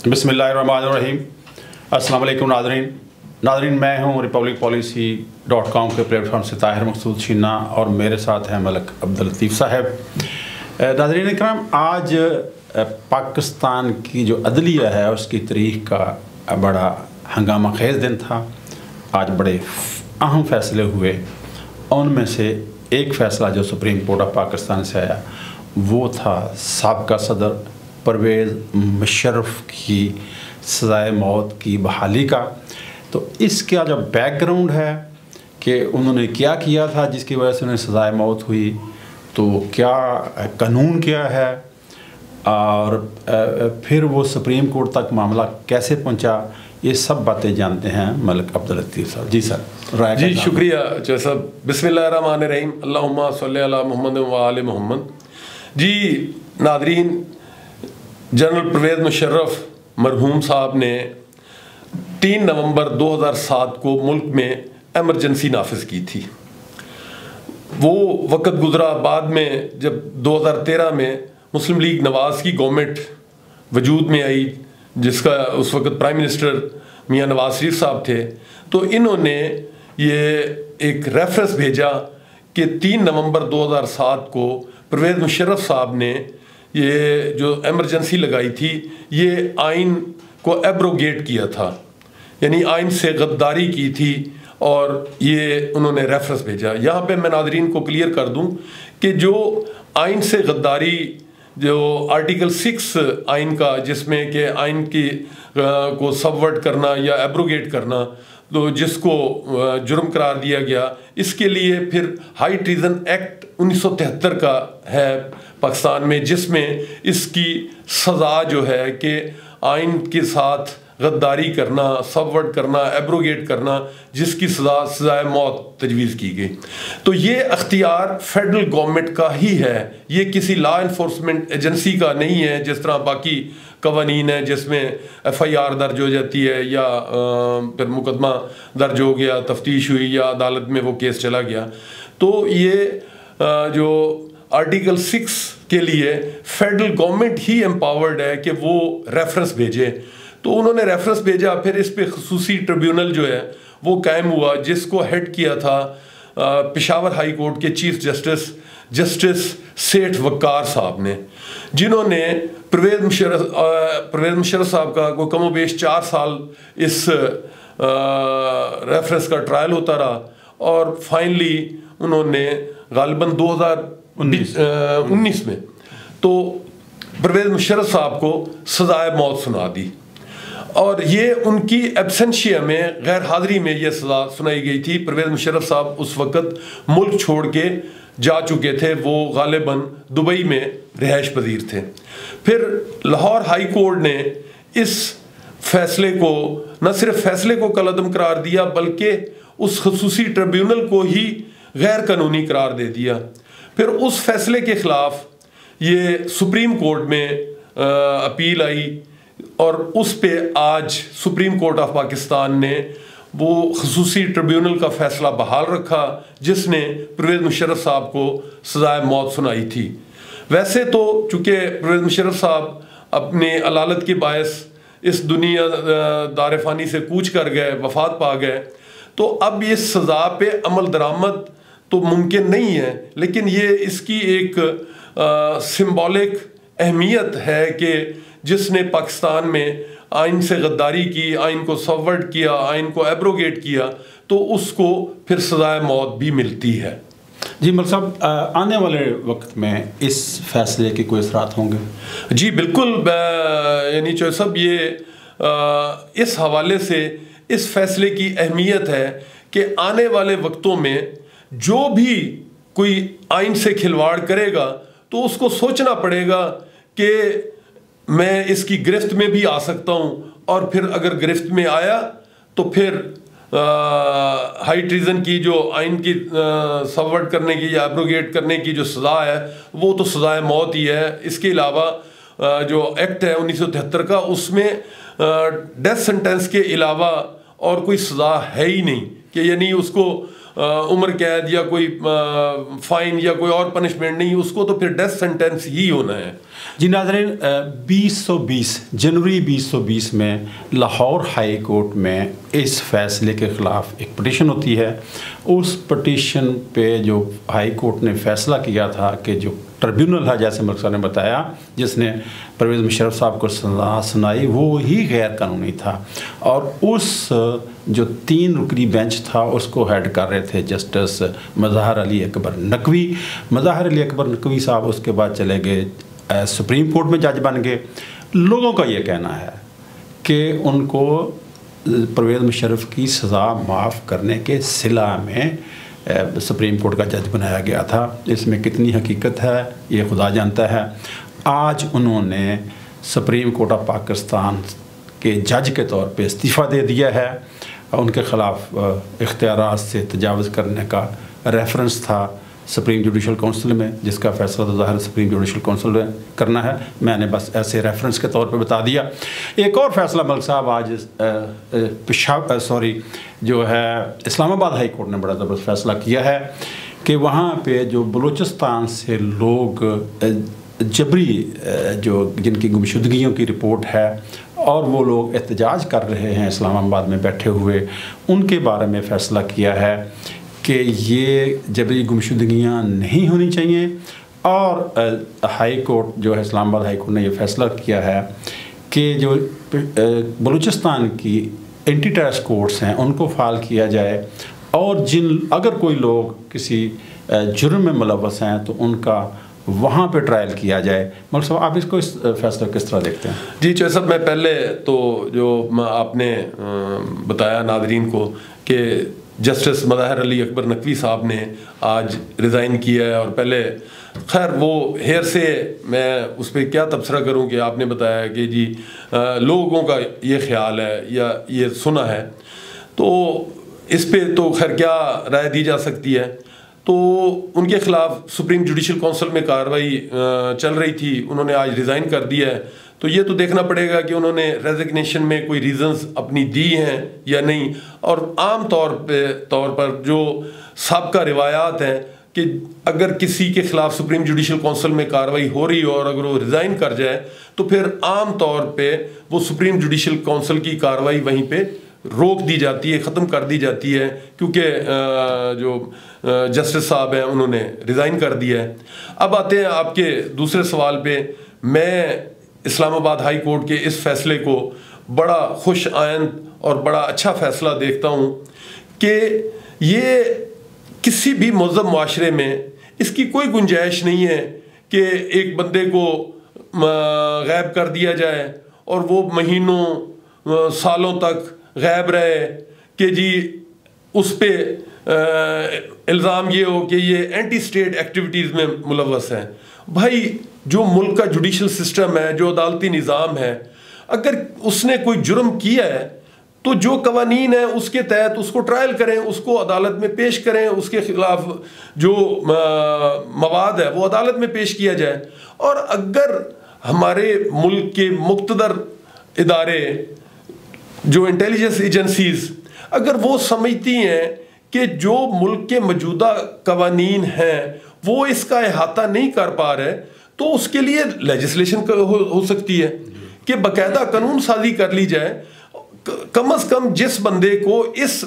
बिस्मिल्लाहिर्रहमानिर्रहीम। अस्सलाम वालेकुम नाज़रीन, मैं हूं republicpolicy.com के प्लेटफॉर्म से ताहिर मकसूद शीना और मेरे साथ हैं मलिक अब्दुल लतीफ़ साहब। नाज़रीन इकराम, आज पाकिस्तान की जो अदलिया है उसकी तारीख का बड़ा हंगामा खेज़ दिन था। आज बड़े अहम फैसले हुए। उनमें से एक फ़ैसला जो सुप्रीम कोर्ट ऑफ पाकिस्तान से आया वो था साबका सदर परवेज़ मुशर्रफ की सज़ाए मौत की बहाली का। तो इसका जो बैकग्राउंड है कि उन्होंने क्या किया था जिसकी वजह से उन्हें सज़ाए मौत हुई, तो क्या कानून क्या है और फिर वो सुप्रीम कोर्ट तक मामला कैसे पहुंचा, ये सब बातें जानते हैं मलिक अब्दुल लतीफ़ साहब। जी सर, राय जी शुक्रिया जो सब। बिस्मिल्लाहिर्रहमानिर्रहीम, अल्लाहुम्मा सल्ली अला मुहम्मद व आले मुहम्मद। जी नादरीन, जनरल परवेज़ मुशर्रफ मरहूम साहब ने 3 नवंबर 2007 को मुल्क में एमरजेंसी नाफिज की थी। वो वक़्त गुज़रा बाद में जब 2013 में मुस्लिम लीग नवाज़ की गवर्नमेंट वजूद में आई, जिसका उस वक़्त प्राइम मिनिस्टर मियां नवाज शरीफ साहब थे, तो इन्होंने ये एक रेफरेंस भेजा कि 3 नवंबर 2007 को परवेज़ मुशर्रफ साहब ने ये जो एमरजेंसी लगाई थी ये आइन को एब्रोगेट किया था, यानी आइन से गद्दारी की थी, और ये उन्होंने रेफरेंस भेजा। यहाँ पे मैं नाज़रीन को क्लियर कर दूँ कि जो आइन से गद्दारी, जो आर्टिकल 6 आइन का, जिसमें कि आइन की को सबवर्ट करना या एब्रोगेट करना, तो जिसको जुर्म करार दिया गया, इसके लिए फिर हाई ट्रीजन एक्ट 1973 का है पाकिस्तान में, जिसमें इसकी सज़ा जो है कि आइन के साथ गद्दारी करना, सबवर्ट करना, एब्रोगेट करना, जिसकी सज़ाए मौत तजवीज़ की गई। तो ये अख्तियार फेडरल गवर्नमेंट का ही है, ये किसी लॉ इन्फोर्समेंट एजेंसी का नहीं है, जिस तरह बाकी कवानीन है जिसमें FIR दर्ज हो जाती है या फिर मुकदमा दर्ज हो गया, तफ्तीश हुई या अदालत में वो केस चला गया। तो ये जो आर्टिकल 6 के लिए फेडरल गवर्नमेंट ही एम्पावर्ड है कि वो रेफरेंस भेजे। तो उन्होंने रेफरेंस भेजा, फिर इस पे खसूसी ट्रिब्यूनल जो है वो कायम हुआ, जिसको हेड किया था पेशावर हाई कोर्ट के चीफ जस्टिस सेठ वक्कार साहब ने, जिन्होंने परवेज़ मुशर्रफ साहब का कोई कमोबेश 4 साल इस रेफरेंस का ट्रायल होता रहा, और फाइनली उन्होंने गालिबन 2019 में तो परवेज़ मुशर्रफ साहब को सज़ाए मौत सुना दी, और ये उनकी एब्सेंशिया में, गैर हाज़िरी में ये सज़ा सुनाई गई थी। परवेज़ मुशर्रफ साहब उस वक़्त मुल्क छोड़ के जा चुके थे, वो गालिबन दुबई में रिहाइश पजीर थे। फिर लाहौर हाई कोर्ट ने इस फैसले को, न सिर्फ फैसले को कलअदम करार दिया, बल्कि उस खसूसी ट्रिब्यूनल को ही गैर कानूनी करार दे दिया। फिर उस फैसले के ख़िलाफ़ ये सुप्रीम कोर्ट में अपील आई, और उस पे आज सुप्रीम कोर्ट ऑफ पाकिस्तान ने वो खसूसी ट्रिब्यूनल का फ़ैसला बहाल रखा, जिसने परवेज़ मुशर्रफ साहब को सज़ाए मौत सुनाई थी। वैसे तो चूँकि परवेज़ मुशर्रफ साहब अपने अलालत के बायस इस दुनिया दारफ़ानी से कूच कर गए, वफ़ात पा गए, तो अब ये सज़ा पे अमल दरामद तो मुमकिन नहीं है, लेकिन ये इसकी एक सिंबॉलिक अहमियत है कि जिसने पाकिस्तान में आइन से गद्दारी की, आइन को सबवर्ट किया, आइन को एब्रोगेट किया, तो उसको फिर सज़ाए मौत भी मिलती है। जी मलिक साहब, आने वाले वक्त में इस फैसले के कोई असरात होंगे? जी बिल्कुल, यानी चौधरी साहब, ये इस हवाले से इस फैसले की अहमियत है कि आने वाले वक्तों में जो भी कोई आइन से खिलवाड़ करेगा तो उसको सोचना पड़ेगा कि मैं इसकी गिरफ्त में भी आ सकता हूँ, और फिर अगर गिरफ्त में आया तो फिर हाई ट्रीजन की जो आइन की सबवर्ट करने की या एब्रोगेट करने की जो सज़ा है वो तो सज़ाए मौत ही है। इसके अलावा जो एक्ट है 1973 का, उसमें डेथ सेंटेंस के अलावा और कोई सज़ा है ही नहीं, कि यानी उसको उम्र कैद या कोई फाइन या कोई और पनिशमेंट नहीं, उसको तो फिर डेथ सेंटेंस ही होना है। जी नाज़रीन, 2020 जनवरी 2020 में लाहौर हाई कोर्ट में इस फैसले के ख़िलाफ़ एक पटिशन होती है। उस पटिशन पे जो हाई कोर्ट ने फ़ैसला किया था कि जो ट्रिब्यूनल है, जैसे मलिक साहब ने बताया, जिसने परवेज़ मुशर्रफ साहब को सज़ा सुनाई, वो ही गैर कानूनी था। और उस जो 3 रुकनी बेंच था उसको हेड कर रहे थे जस्टिस मज़हर अली अकबर नकवी। मज़हर अली अकबर नकवी साहब उसके बाद चले गए सुप्रीम कोर्ट में जज बन गए। लोगों का ये कहना है कि उनको परवेज़ मुशर्रफ की सज़ा माफ़ करने के सिला में सुप्रीम कोर्ट का जज बनाया गया था। इसमें कितनी हकीकत है ये खुदा जानता है। आज उन्होंने सुप्रीम कोर्ट ऑफ पाकिस्तान के जज के तौर पे इस्तीफ़ा दे दिया है। उनके ख़िलाफ़ इख्तियारात से तजावुज़ करने का रेफरेंस था सुप्रीम जुडिशल काउंसिल में, जिसका फ़ैसला तो ज़ाहिर सुप्रीम जुडिशल काउंसिल में करना है। मैंने बस ऐसे रेफरेंस के तौर पे बता दिया। एक और फ़ैसला मलिक साहब आज जो है इस्लामाबाद हाई कोर्ट ने बड़ा ज़बरदस्त फ़ैसला किया है कि वहाँ पे जो बलूचिस्तान से लोग जबरी जो जिनकी गुमशुदगियों की रिपोर्ट है और वो लोग एहतजाज कर रहे हैं इस्लामाबाद में बैठे हुए, उनके बारे में फ़ैसला किया है कि ये जबरी गुमशुदगियाँ नहीं होनी चाहिए। और हाई कोर्ट जो है इस्लामाबाद हाई कोर्ट ने ये फ़ैसला किया है कि जो बलूचिस्तान की एंटी टेररिस्ट कोर्ट्स हैं उनको फ़ाल किया जाए, और अगर कोई लोग किसी जुर्म में मुलव्वस हैं तो उनका वहाँ पे ट्रायल किया जाए। मलिक साहब, आप इस फैसला किस तरह देखते हैं? जी चौधरी साहब, मैं पहले तो जो आपने बताया नाज़रीन को कि जस्टिस मज़हर अली अकबर नकवी साहब ने आज रिज़ाइन किया है, और पहले खैर वो हेयर से मैं उस पर क्या तबसरा करूं कि आपने बताया कि जी लोगों का ये ख्याल है या ये सुना है, तो इस पे तो खैर क्या राय दी जा सकती है। तो उनके ख़िलाफ़ सुप्रीम जुडिशल काउंसिल में कार्रवाई चल रही थी, उन्होंने आज रिज़ाइन कर दिया है। तो ये तो देखना पड़ेगा कि उन्होंने रेजिग्नेशन में कोई रीज़न्स अपनी दी हैं या नहीं। और आम तौर पर जो साबका रिवायात हैं कि अगर किसी के ख़िलाफ़ सुप्रीम जुडिशल काउंसिल में कार्रवाई हो रही हो और अगर वो रिज़ाइन कर जाए तो फिर आम तौर पे वो सुप्रीम जुडिशल काउंसिल की कार्रवाई वहीं पे रोक दी जाती है, ख़त्म कर दी जाती है, क्योंकि जो जस्टिस साहब हैं उन्होंने रिज़ाइन कर दिया है। अब आते हैं आपके दूसरे सवाल पे। मैं इस्लामाबाद हाई कोर्ट के इस फैसले को बड़ा खुश आइंद और बड़ा अच्छा फ़ैसला देखता हूँ कि ये किसी भी मुअज़्ज़म माशरे में इसकी कोई गुंजाइश नहीं है कि एक बंदे को गायब कर दिया जाए और वो महीनों सालों तक गायब रहे कि जी उस पर इल्ज़ाम ये हो कि ये एंटी स्टेट एक्टिविटीज़ में मुलव्वस हैं। भाई, जो मुल्क का जुडिशल सिस्टम है, जो अदालती निज़ाम है, अगर उसने कोई जुर्म किया है तो जो कवानीन है उसके तहत उसको ट्रायल करें, उसको अदालत में पेश करें, उसके ख़िलाफ़ जो मवाद है वो अदालत में पेश किया जाए। और अगर हमारे मुल्क के मुक़्तदर इदारे, जो इंटेलिजेंस एजेंसीज़, अगर वो समझती हैं कि जो मुल्क के मौजूदा कवानीन हैं वो इसका अहाता नहीं कर पा रहे, तो उसके लिए लेजिस्लेशन हो सकती है कि बाकायदा कानून साजी कर ली जाए। कम अज़ कम जिस बंदे को इस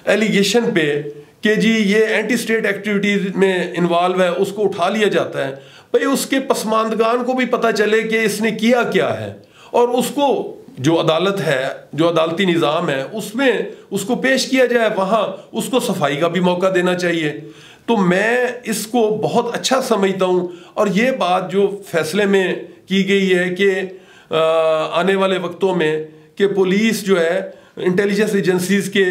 एलिगेशन पे कि जी ये एंटी स्टेट एक्टिविटीज़ में इन्वॉल्व है उसको उठा लिया जाता है, भाई उसके पसमानदगान को भी पता चले कि इसने किया क्या है, और उसको जो अदालत है, जो अदालती निज़ाम है, उसमें उसको पेश किया जाए, वहाँ उसको सफाई का भी मौका देना चाहिए। तो मैं इसको बहुत अच्छा समझता हूँ। और ये बात जो फैसले में की गई है कि आने वाले वक्तों में कि पुलिस जो है इंटेलिजेंस एजेंसीज़ के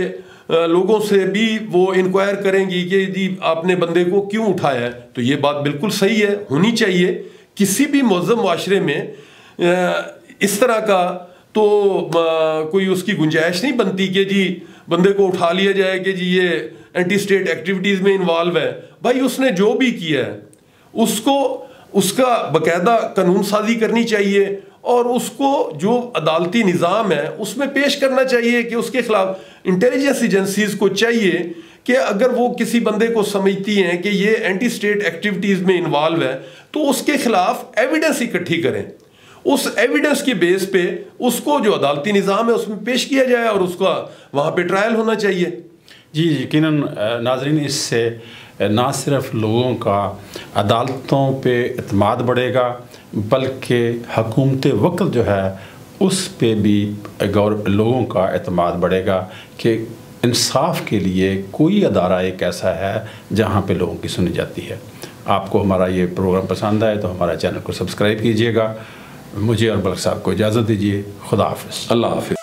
लोगों से भी वो इंक्वायर करेंगी कि जी आपने बंदे को क्यों उठाया है, तो ये बात बिल्कुल सही है, होनी चाहिए। किसी भी मुअज़्ज़म माशरे में इस तरह का तो कोई उसकी गुंजाइश नहीं बनती कि जी बंदे को उठा लिया जाए कि जी ये एंटी स्टेट एक्टिविटीज़ में इन्वॉल्व है। भाई, उसने जो भी किया है उसको उसका बाकायदा कानून साजी करनी चाहिए और उसको जो अदालती निज़ाम है उसमें पेश करना चाहिए कि उसके ख़िलाफ़ इंटेलिजेंस एजेंसीज़ को चाहिए कि अगर वो किसी बंदे को समझती हैं कि ये एंटी स्टेट एक्टिविटीज़ में इन्वॉल्व है तो उसके खिलाफ एविडेंस इकट्ठी करें, उस एविडेंस के बेस पे उसको जो अदालती निज़ाम है उसमें पेश किया जाए और उसका वहाँ पे ट्रायल होना चाहिए। जी यकीनन नाज़रीन, इससे ना सिर्फ लोगों का अदालतों पे एतमाद बढ़ेगा बल्कि हुकूमत वक्त जो है उस पे भी लोगों का एतमाद बढ़ेगा कि इंसाफ के लिए कोई अदारा एक ऐसा है जहाँ पे लोगों की सुनी जाती है। आपको हमारा ये प्रोग्राम पसंद आए तो हमारा चैनल को सब्सक्राइब कीजिएगा। मुझे और बलक साहब को इजाज़त दीजिए। खुदा हाफ़िज़। अल्लाह हाफ़िज़।